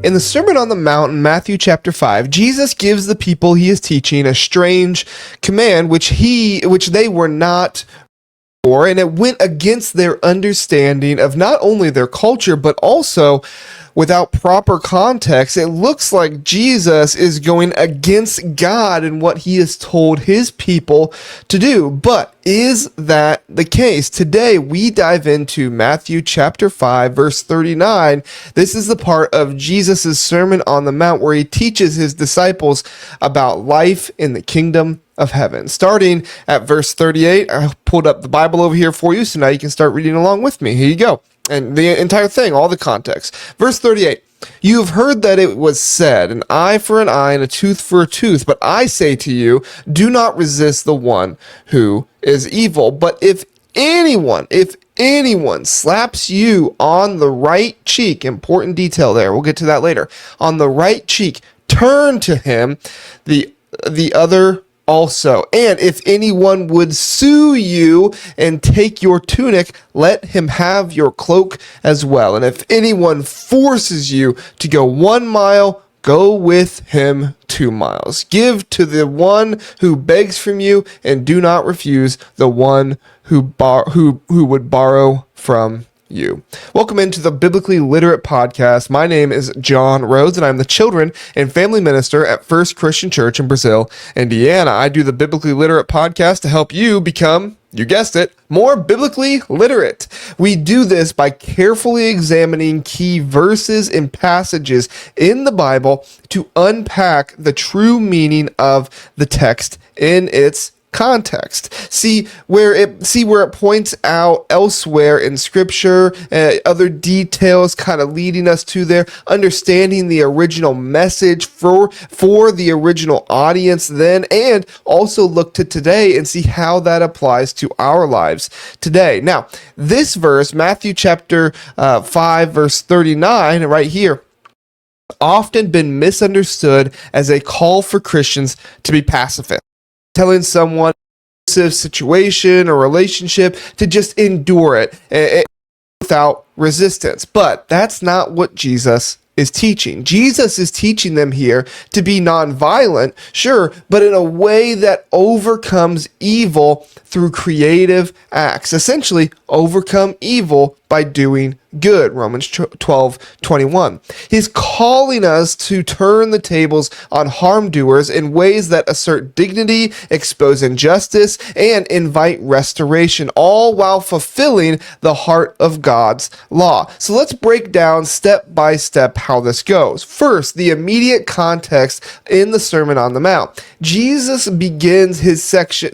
In the Sermon on the Mount in Matthew chapter 5, Jesus gives the people he is teaching a strange command which they were not for, and it went against their understanding of not only their culture but also without proper context. It looks like Jesus is going against God and what he has told his people to do. But is that the case? Today we dive into Matthew chapter 5 verse 39. This is the part of Jesus' Sermon on the Mount where he teaches his disciples about life in the kingdom of heaven. Starting at verse 38, I pulled up the Bible over here for you, so now you can start reading along with me. Here you go. And the entire thing, all the context. Verse 38, you have heard that it was said, an eye for an eye and a tooth for a tooth. But I say to you, do not resist the one who is evil. But if anyone slaps you on the right cheek, important detail there, we'll get to that later, on the right cheek, turn to him the other also. And if anyone would sue you and take your tunic, let him have your cloak as well. And if anyone forces you to go 1 mile, go with him 2 miles. Give to the one who begs from you, and do not refuse the one who would borrow from you. Welcome into the Biblically Literate podcast. My name is Jon Rhoades, and I'm the children and family minister at First Christian Church in Brazil, Indiana. I do the Biblically Literate podcast to help you become, you guessed it, more biblically literate. We do this by carefully examining key verses and passages in the Bible to unpack the true meaning of the text in its context. See where it points out elsewhere in scripture, other details kind of leading us to there, understanding the original message for the original audience then, and also look to today and see how that applies to our lives today. Now, this verse, Matthew chapter 5 verse 39 right here, often been misunderstood as a call for Christians to be pacifist, telling someone situation or relationship to just endure it without resistance. But that's not what Jesus is teaching. Jesus is teaching them here to be nonviolent, sure, but in a way that overcomes evil through creative acts. Essentially, overcome evil by doing good. Romans 12:21. He's calling us to turn the tables on harm doers in ways that assert dignity, expose injustice, and invite restoration, all while fulfilling the heart of God's law. So let's break down step by step how this goes. First, the immediate context in the Sermon on the Mount. Jesus begins his section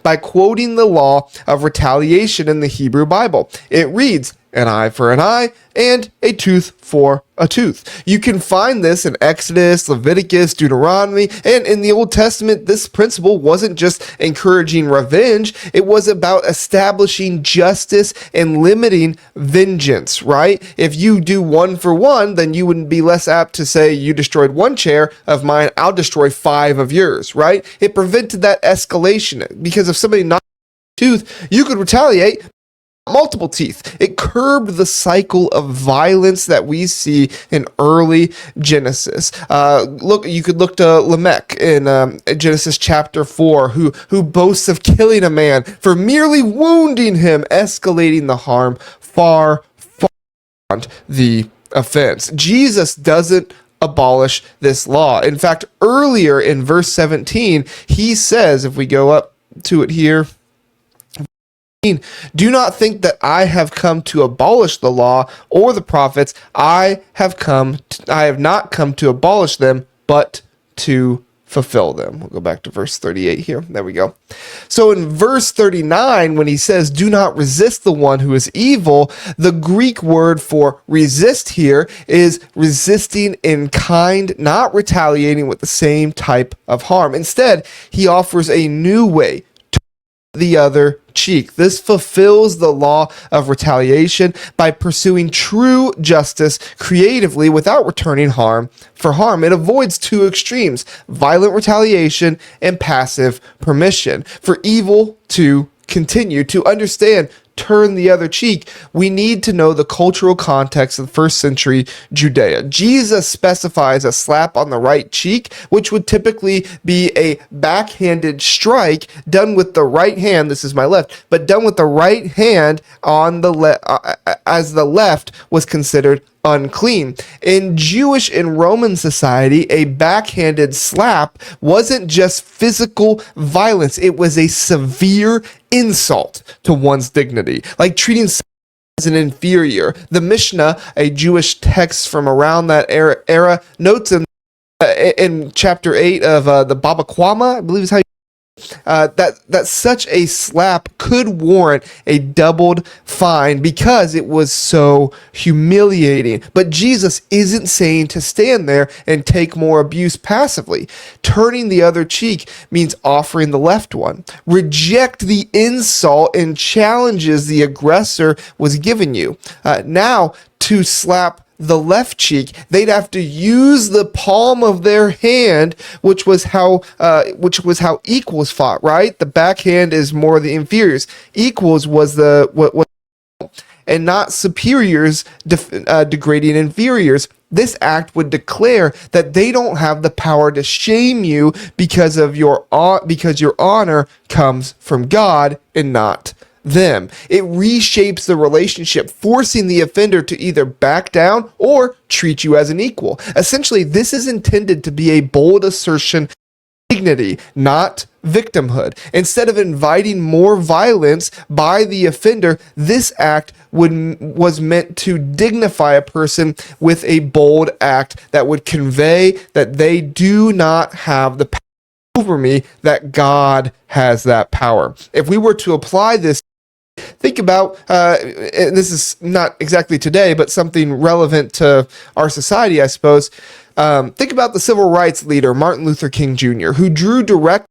by quoting the law of retaliation in the Hebrew Bible. It reads, an eye for an eye and a tooth for a tooth. You can find this in Exodus, Leviticus, Deuteronomy, and in the Old Testament, this principle wasn't just encouraging revenge, it was about establishing justice and limiting vengeance, right? If you do 1 for 1, then you wouldn't be less apt to say, you destroyed 1 chair of mine, I'll destroy 5 of yours, right? It prevented that escalation, because if somebody knocked a tooth, you could retaliate multiple teeth. It curbed the cycle of violence that we see in early Genesis. You could look to Lamech in Genesis chapter 4, who boasts of killing a man for merely wounding him, escalating the harm far beyond the offense. Jesus doesn't abolish this law. In fact, earlier in verse 17, he says, if we go up to it here, do not think that I have come to abolish the law or the prophets. I have not come to abolish them, but to fulfill them. We'll go back to verse 38 here. There we go. So in verse 39, when he says, do not resist the one who is evil, the Greek word for resist here is resisting in kind, not retaliating with the same type of harm. Instead, he offers a new way, the other cheek. This fulfills the law of retaliation by pursuing true justice creatively without returning harm for harm. It avoids 2 extremes, violent retaliation and passive permission for evil to continue. To understand turn the other cheek, we need to know the cultural context of the first century Judea. Jesus specifies a slap on the right cheek, which would typically be a backhanded strike done with the right hand. This is my left, but done with the right hand on the as the left was considered unclean. In Jewish and Roman society, a backhanded slap wasn't just physical violence, it was a severe insult to one's dignity, like treating someone as an inferior. The Mishnah, a Jewish text from around that era notes in chapter 8 of the Baba Kama, I believe is how that such a slap could warrant a doubled fine because it was so humiliating. But Jesus isn't saying to stand there and take more abuse passively. Turning the other cheek means offering the left one. Reject the insult and challenges the aggressor was giving you. Now, to slap the left cheek, they'd have to use the palm of their hand, which was how equals fought, right? The backhand is more the inferiors. Equals was and not superiors degrading inferiors. This act would declare that they don't have the power to shame you because your honor comes from God and not them. It reshapes the relationship, forcing the offender to either back down or treat you as an equal. Essentially, this is intended to be a bold assertion of dignity, not victimhood. Instead of inviting more violence by the offender, this act was meant to dignify a person with a bold act that would convey that they do not have the power over me, that God has that power. If we were to apply this, think about, and this is not exactly today, but something relevant to our society, I suppose. Think about the civil rights leader, Martin Luther King Jr., who drew direct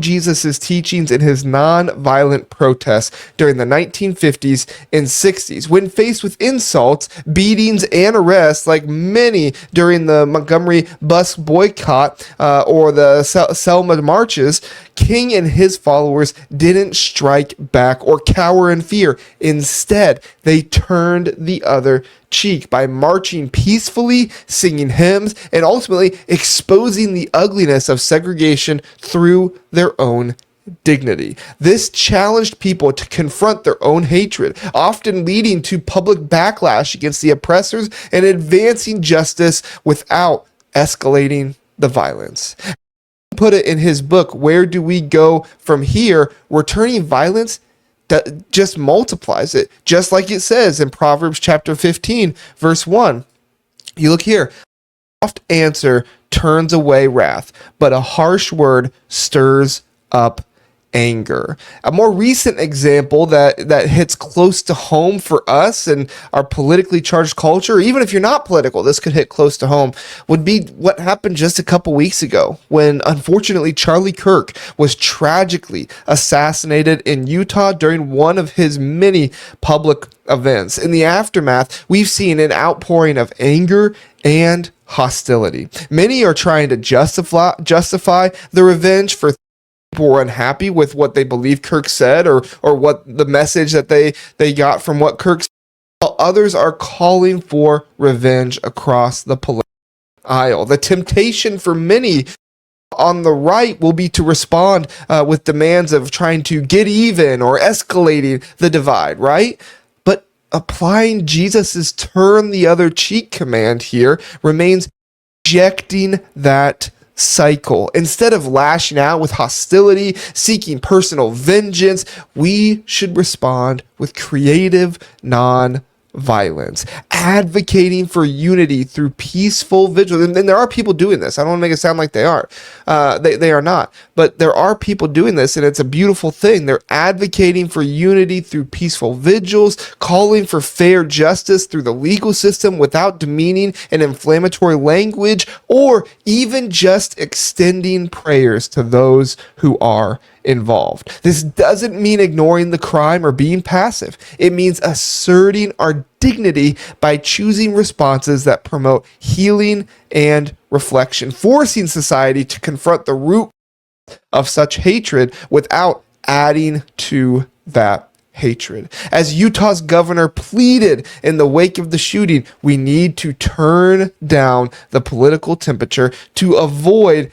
Jesus' teachings in his nonviolent protests during the 1950s and 60s. When faced with insults, beatings, and arrests, like many during the Montgomery bus boycott or the Selma marches, King and his followers didn't strike back or cower in fear. Instead, they turned the other cheek by marching peacefully, singing hymns, and ultimately exposing the ugliness of segregation through their own dignity. This challenged people to confront their own hatred, often leading to public backlash against the oppressors and advancing justice without escalating the violence. Put it in his book, Where Do We Go From Here? Returning violence that just multiplies it, just like it says in Proverbs chapter 15, verse 1. You look here. A soft answer turns away wrath, but a harsh word stirs up anger. A more recent example that hits close to home for us and our politically charged culture, even if you're not political, this could hit close to home, would be what happened just a couple weeks ago when, unfortunately, Charlie Kirk was tragically assassinated in Utah during one of his many public events. In the aftermath, we've seen an outpouring of anger and hostility. Many are trying to justify the revenge for people were unhappy with what they believe Kirk said or what the message that they got from what Kirk said, while others are calling for revenge across the political aisle. The temptation for many on the right will be to respond with demands of trying to get even or escalating the divide, right? But applying Jesus's turn the other cheek command here remains rejecting that cycle. Instead of lashing out with hostility, seeking personal vengeance, we should respond with creative non-violence, advocating for unity through peaceful vigilance. And there are people doing this. I don't want to make it sound like they are. They are not. But there are people doing this, and it's a beautiful thing. They're advocating for unity through peaceful vigils, calling for fair justice through the legal system without demeaning and inflammatory language, or even just extending prayers to those who are involved. This doesn't mean ignoring the crime or being passive. It means asserting our dignity by choosing responses that promote healing and reflection, forcing society to confront the root of such hatred without adding to that hatred. As Utah's governor pleaded in the wake of the shooting, we need to turn down the political temperature to avoid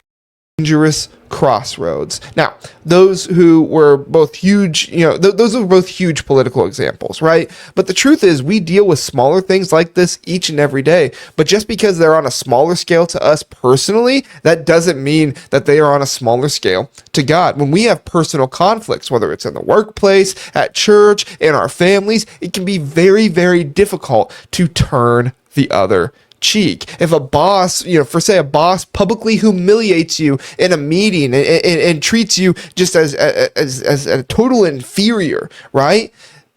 dangerous crossroads. Now, those who were both huge, those were both huge political examples, right? But the truth is, we deal with smaller things like this each and every day. But just because they're on a smaller scale to us personally, that doesn't mean that they are on a smaller scale to God. When we have personal conflicts, whether it's in the workplace, at church, in our families, it can be very, very difficult to turn the other cheek. If a boss, say a boss publicly humiliates you in a meeting and treats you just as a total inferior, right?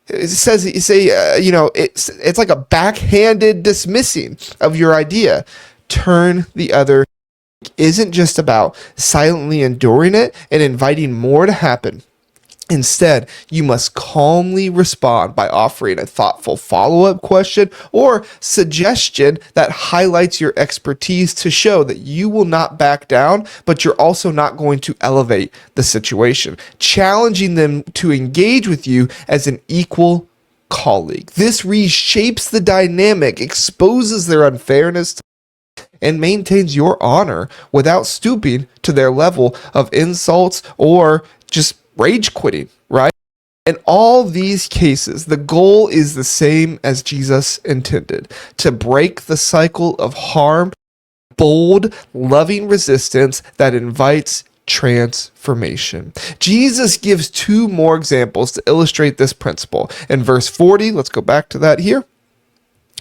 It says, it's like a backhanded dismissing of your idea. Turn the other cheek. Isn't just about silently enduring it and inviting more to happen. Instead, you must calmly respond by offering a thoughtful follow-up question or suggestion that highlights your expertise to show that you will not back down, but you're also not going to elevate the situation, challenging them to engage with you as an equal colleague. This reshapes the dynamic, exposes their unfairness, and maintains your honor without stooping to their level of insults or just rage quitting, right? In all these cases, the goal is the same as Jesus intended: to break the cycle of harm, bold, loving resistance that invites transformation. Jesus gives two more examples to illustrate this principle. In verse 40, let's go back to that here.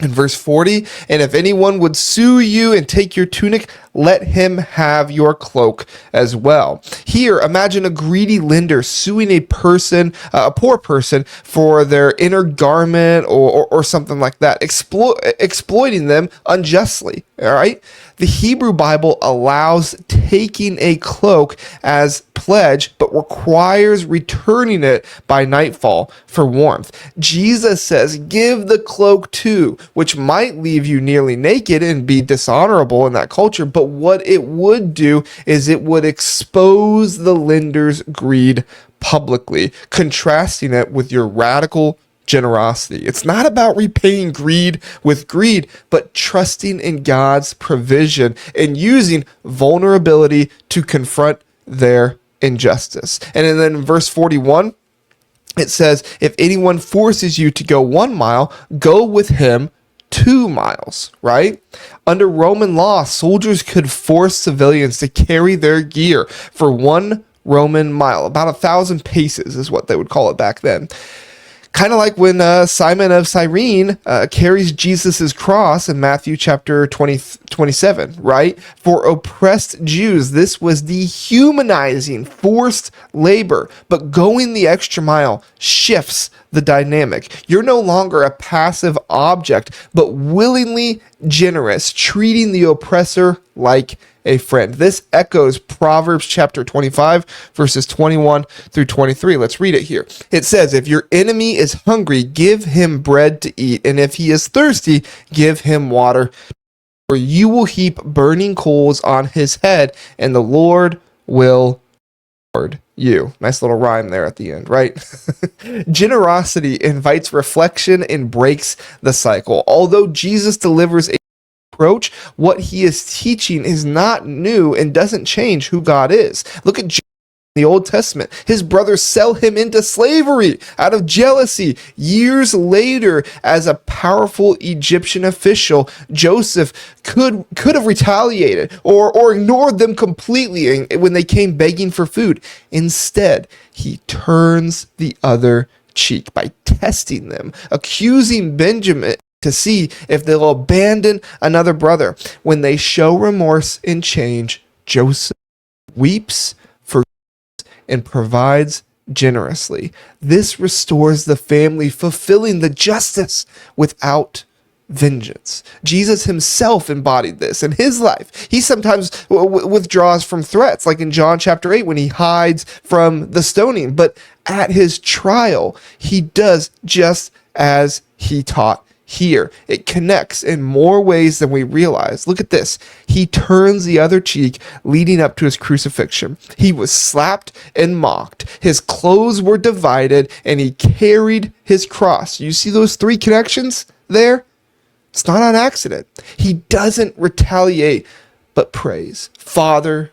In verse 40, and if anyone would sue you and take your tunic, let him have your cloak as well. Here, imagine a greedy lender suing a poor person for their inner garment or something like that, exploiting them unjustly. All right. The Hebrew Bible allows taking a cloak as pledge, but requires returning it by nightfall for warmth. Jesus says, give the cloak too, which might leave you nearly naked and be dishonorable in that culture. But what it would do is it would expose the lender's greed publicly, contrasting it with your radical generosity. It's not about repaying greed with greed, but trusting in God's provision and using vulnerability to confront their injustice. And then in verse 41, it says, if anyone forces you to go 1 mile, go with him 2 miles, right? Under Roman law, soldiers could force civilians to carry their gear for 1 Roman mile. About 1,000 paces is what they would call it back then. Kind of like when Simon of Cyrene carries Jesus's cross in Matthew chapter 27, right? For oppressed Jews, this was dehumanizing, forced labor. But going the extra mile shifts the dynamic. You're no longer a passive object, but willingly generous, treating the oppressor like a friend. This echoes Proverbs chapter 25, verses 21 through 23. Let's read it here. It says, if your enemy is hungry, give him bread to eat, and if he is thirsty, give him water, for you will heap burning coals on his head, and the Lord will reward you. Nice little rhyme there at the end, right? Generosity invites reflection and breaks the cycle. Although Jesus delivers a approach, what he is teaching is not new and doesn't change who God is. Look at the Old Testament. His brothers sell him into slavery out of jealousy. Years later, as a powerful Egyptian official, Joseph could have retaliated or ignored them completely when they came begging for food. Instead, he turns the other cheek by testing them, accusing Benjamin to see if they'll abandon another brother. When they show remorse and change, Joseph weeps and provides generously. This restores the family, fulfilling the justice without vengeance. Jesus himself embodied this in his life. He sometimes withdraws from threats, like in John chapter 8 when he hides from the stoning. But at his trial, he does just as he taught here. It connects in more ways than we realize. Look at this. He turns the other cheek leading up to his crucifixion. He was slapped and mocked. His clothes were divided, and he carried his cross. You see those three connections there? It's not on accident. He doesn't retaliate, but prays, Father,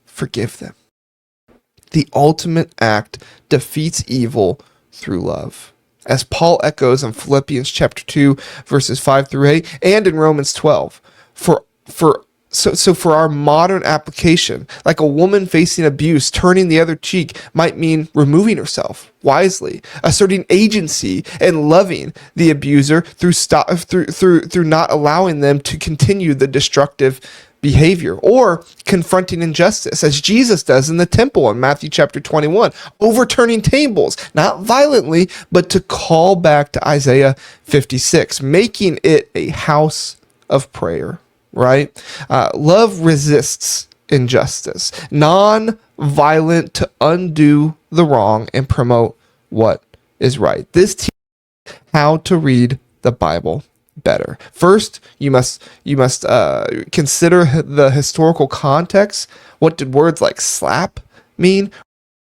forgive them. The ultimate act defeats evil through love. As Paul echoes in Philippians chapter 2, verses 5 through 8, and in Romans 12. So for our modern application, like a woman facing abuse, turning the other cheek might mean removing herself wisely, asserting agency, and loving the abuser through not allowing them to continue the destructive behavior, or confronting injustice, as Jesus does in the temple in Matthew chapter 21, overturning tables, not violently, but to call back to Isaiah 56, making it a house of prayer, right? Love resists injustice, non-violent to undo the wrong and promote what is right. This teaches how to read the Bible better. First, you must consider the historical context. What did words like slap mean?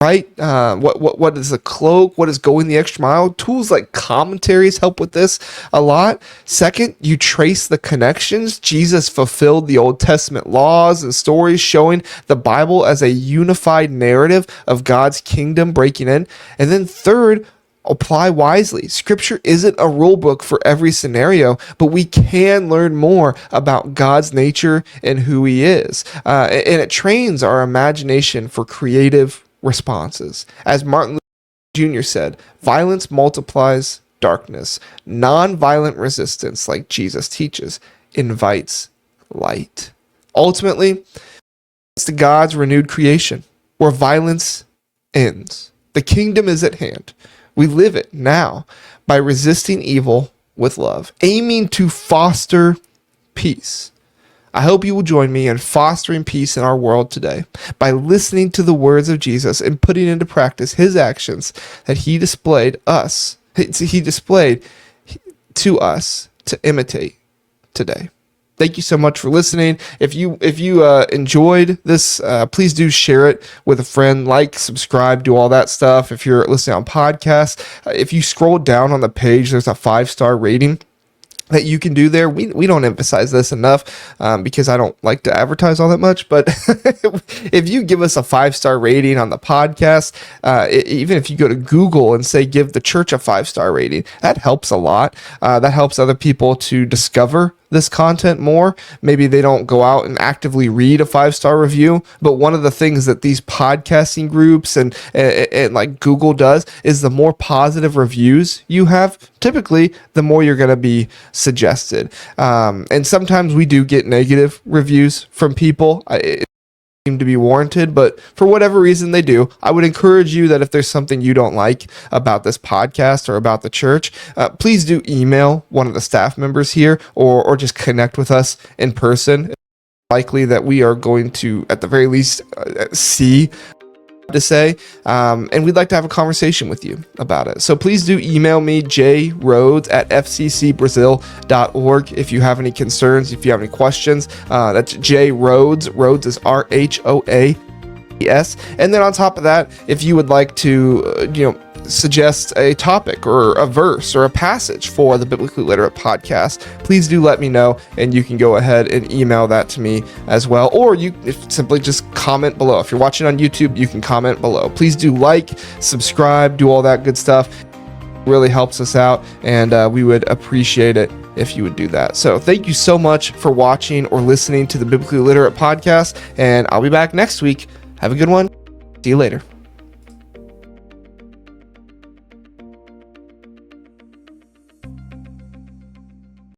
Right? What is a cloak? What is going the extra mile? Tools like commentaries help with this a lot. Second, you trace the connections. Jesus fulfilled the Old Testament laws and stories, showing the Bible as a unified narrative of God's kingdom breaking in. And then third, apply wisely. Scripture isn't a rule book for every scenario, but we can learn more about God's nature and who he is. And it trains our imagination for creative responses. As Martin Luther Jr. said, violence multiplies darkness. Non-violent resistance, like Jesus teaches, invites light. Ultimately, it's to God's renewed creation, where violence ends. The kingdom is at hand. We live it now by resisting evil with love, aiming to foster peace. I hope you will join me in fostering peace in our world today by listening to the words of Jesus and putting into practice his actions that he displayed to us to imitate today. Thank you so much for listening. If you enjoyed this, please do share it with a friend, like, subscribe, do all that stuff. If you're listening on podcasts, if you scroll down on the page, there's a 5-star rating that you can do there. We don't emphasize this enough because I don't like to advertise all that much, but if you give us a 5-star rating on the podcast, even if you go to Google and say give the church a 5-star rating, that helps a lot. That helps other people to discover this content more. Maybe they don't go out and actively read a 5-star review, but one of the things that these podcasting groups and like Google does is the more positive reviews you have, typically the more you're going to be suggested. And sometimes we do get negative reviews from people. It seem to be warranted, but for whatever reason they do, I would encourage you that if there's something you don't like about this podcast or about the church, please do email one of the staff members here or just connect with us in person. It's likely that we are going to, at the very least, see to say, and we'd like to have a conversation with you about it. So please do email me, jrhoades@fccbrazil.org, if you have any concerns, if you have any questions. That's J Rhoades. Rhoades is RHOAES. And then on top of that, if you would like to, suggest a topic or a verse or a passage for the Biblically Literate podcast, please do let me know, and you can go ahead and email that to me as well, or you simply just comment below. If you're watching on YouTube, you can comment below. Please do like, subscribe, do all that good stuff. It really helps us out, and we would appreciate it if you would do that. So thank you so much for watching or listening to the Biblically Literate podcast, and I'll be back next week. Have a good one. See you later.